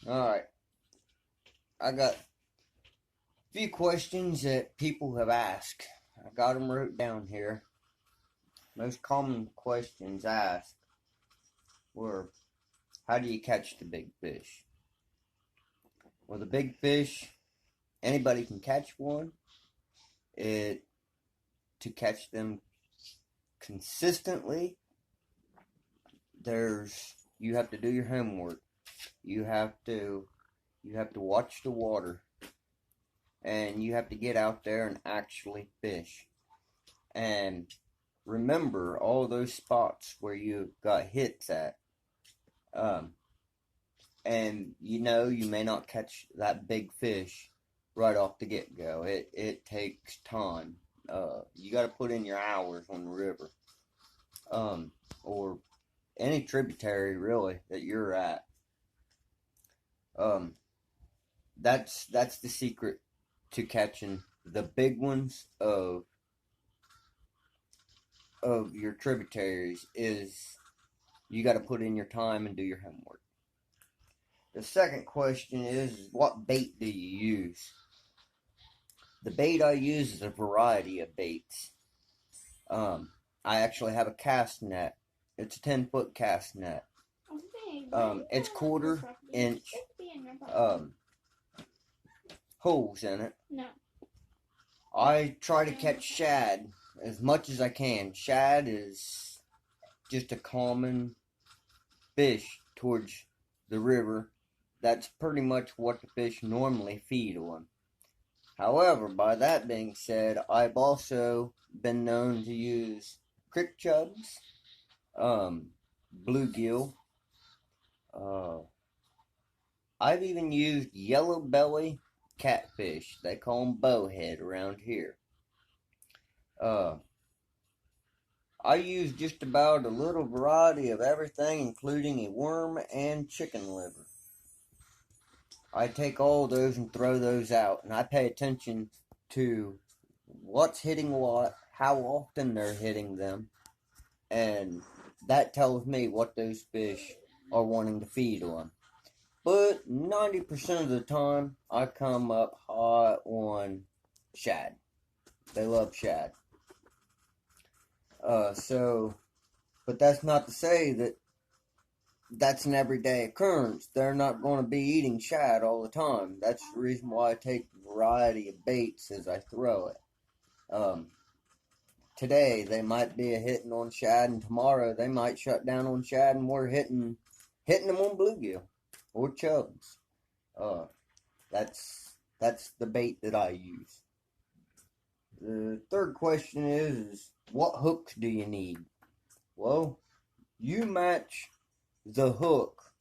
Alright, I got a few questions that people have asked. I got them wrote down here. Most common questions asked were, how do you catch the big fish? Well, the big fish, anybody can catch one. To catch them consistently, you have to do your homework. You have to watch the water, and you have to get out there and actually fish. And remember all those spots where you got hits at. And you may not catch that big fish right off the get go. It takes time. You got to put in your hours on the river, or any tributary really that you're at. That's the secret to catching the big ones of your tributaries is you got to put in your time and do your homework. The second question is what bait do you use? The bait I use is a variety of baits. I actually have a cast net. It's a 10-foot cast net. It's quarter-inch holes in it. No. I try to catch shad as much as I can. Shad is just a common fish towards the river. That's pretty much what the fish normally feed on. However, by that being said, I've also been known to use creek chubs, bluegill. I've even used yellow belly catfish. They call them bowhead around here. I use just about a little variety of everything, including a worm and chicken liver. I take all those and throw those out, and I pay attention to what's hitting what, how often they're hitting them, and that tells me what those fish are wanting to feed on. But 90% of the time, I come up hot on shad. They love shad. But that's not to say that that's an everyday occurrence. They're not going to be eating shad all the time. That's the reason why I take a variety of baits as I throw it. Today they might be hitting on shad, and tomorrow they might shut down on shad, and we're hitting them on bluegill or chubs. That's the bait that I use. The third question is what hooks do you need? Well, you match the hook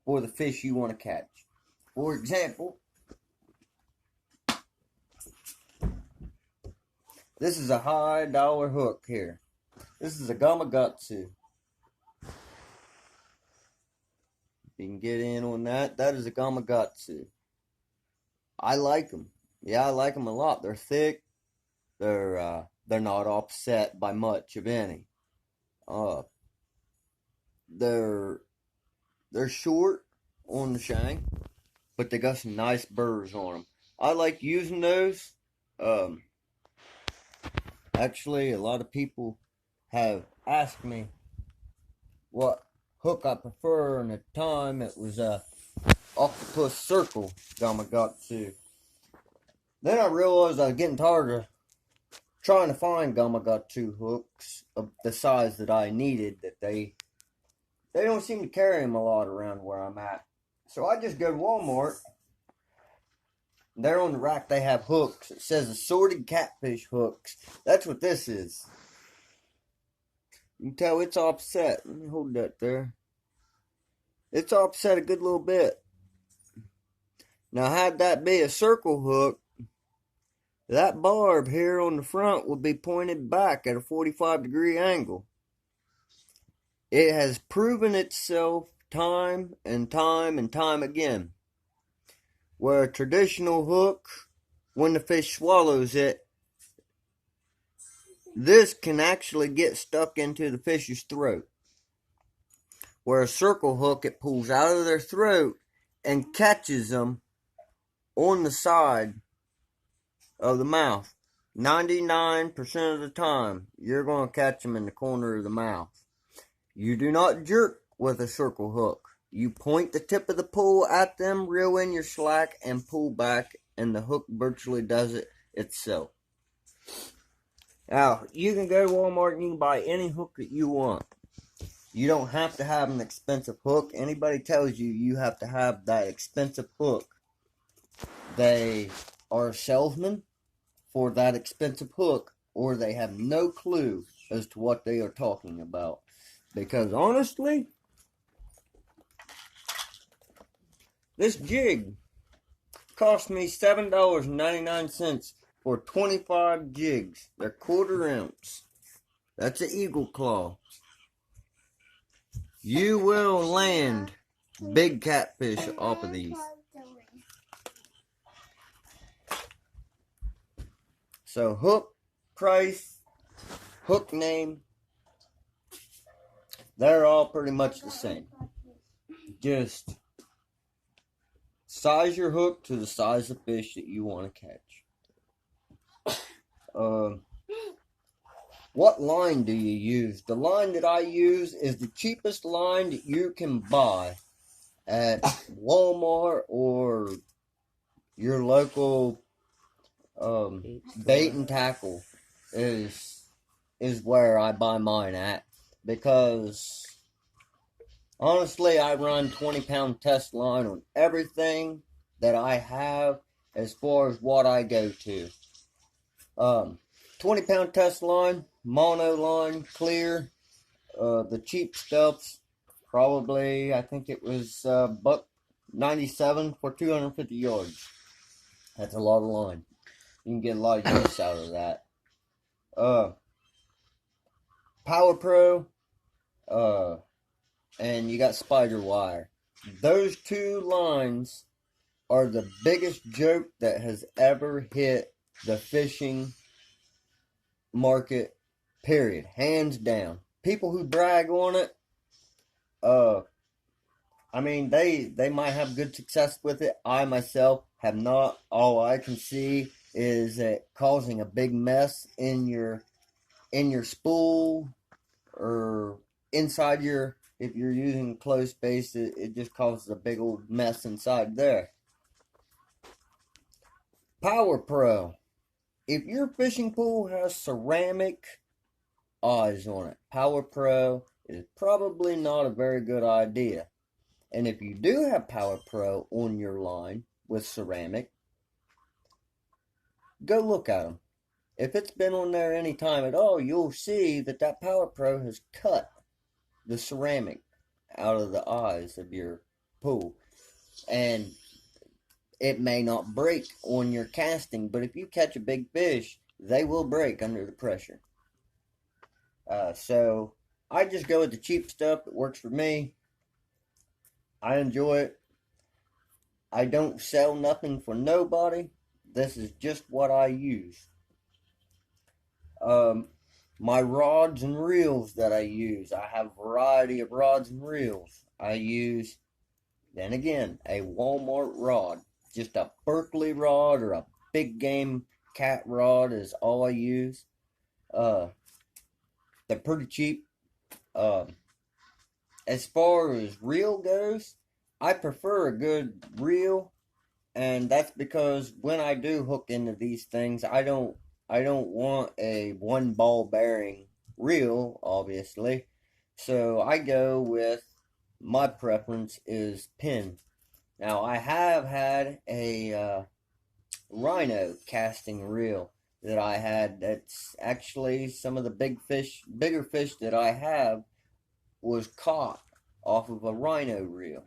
for the fish you want to catch. For example, this is a high dollar hook here. This is a Gamakatsu. You can get in on that. That is a Gamakatsu. I like them. Yeah, I like them a lot. They're thick. They're not offset by much of any. They're short on the shank, but they got some nice burrs on them. I like using those. Actually, a lot of people have asked me what hook I prefer, and at the time it was a octopus circle Gamakatsu. Then I realized I was getting tired of trying to find Gamakatsu hooks of the size that I needed, that they don't seem to carry them a lot around where I'm at. So I just go to Walmart. There on the rack they have hooks. It says assorted catfish hooks. That's what this is. You can tell it's offset. Let me hold that there. It's offset a good little bit. Now, had that be a circle hook, that barb here on the front would be pointed back at a 45-degree angle. It has proven itself time and time and time again. Where a traditional hook, when the fish swallows it, this can actually get stuck into the fish's throat. Where a circle hook, it pulls out of their throat and catches them on the side of the mouth. 99% of the time, you're going to catch them in the corner of the mouth. You do not jerk with a circle hook. You point the tip of the pole at them, reel in your slack, and pull back, and the hook virtually does it itself. Now, you can go to Walmart and you can buy any hook that you want. You don't have to have an expensive hook. Anybody tells you you have to have that expensive hook, they are a salesman for that expensive hook, or they have no clue as to what they are talking about. Because honestly, this jig cost me $7.99 for 25 jigs. They're 1/4 ounce. That's an eagle claw. You will land big catfish off of these. So hook, price, hook name, they're all pretty much the same. Just size your hook to the size of fish that you want to catch. What line do you use? The line that I use is the cheapest line that you can buy at Walmart or your local bait and tackle is where I buy mine at, because honestly I run 20-pound test line on everything that I have as far as what I go to. 20-pound test line, mono line, clear, the cheap stuff's probably, I think it was $1.97 for 250 yards. That's a lot of line. You can get a lot of use out of that. Power Pro, and you got spider wire. Those two lines are the biggest joke that has ever hit the fishing market, period. Hands down. People who brag on it, I mean, they might have good success with it. I myself have not. All I can see is it causing a big mess in your spool, or inside your, if you're using closed space, it just causes a big old mess inside there. Power Pro. If your fishing pool has ceramic eyes on it, Power Pro is probably not a very good idea. And if you do have Power Pro on your line with ceramic, go look at them. If it's been on there any time at all, you'll see that that Power Pro has cut the ceramic out of the eyes of your pool. And it may not break on your casting, but if you catch a big fish, they will break under the pressure. So I just go with the cheap stuff that works for me. I enjoy it. I don't sell nothing for nobody. This is just what I use. My rods and reels that I use, I have a variety of rods and reels. I use, then again, a Walmart rod. Just a Berkeley rod or a big game cat rod is all I use. They're pretty cheap. As far as reel goes, I prefer a good reel, and that's because when I do hook into these things, I don't want a one ball bearing reel, obviously. So I go with, my preference is pin. Now I have had a rhino casting reel that I had. That's actually some of the bigger fish that I have was caught off of a rhino reel.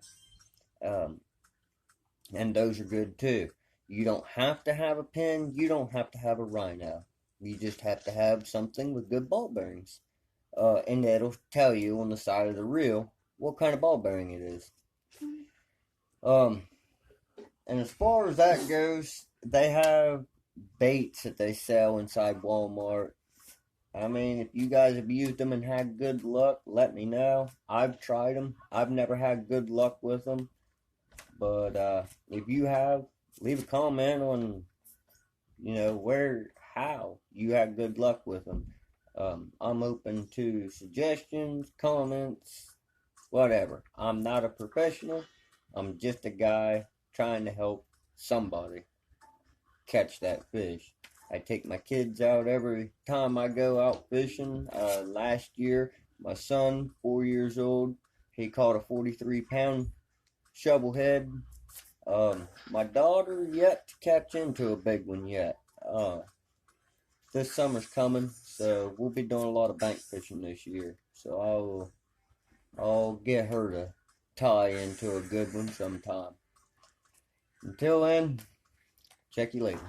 And those are good too. You don't have to have a pin, you don't have to have a rhino. You just have to have something with good ball bearings. And it'll tell you on the side of the reel what kind of ball bearing it is. And as far as that goes, they have baits that they sell inside Walmart. I mean, if you guys have used them and had good luck, let me know. I've tried them. I've never had good luck with them. But if you have, leave a comment on, how you had good luck with them. I'm open to suggestions, comments, whatever. I'm not a professional. I'm just a guy trying to help somebody catch that fish. I take my kids out every time I go out fishing. Last year, my son, 4 years old, he caught a 43-pound shovelhead. My daughter yet to catch into a big one yet. This summer's coming, so we'll be doing a lot of bank fishing this year. So I'll get her to tie into a good one sometime. Until then, check you later.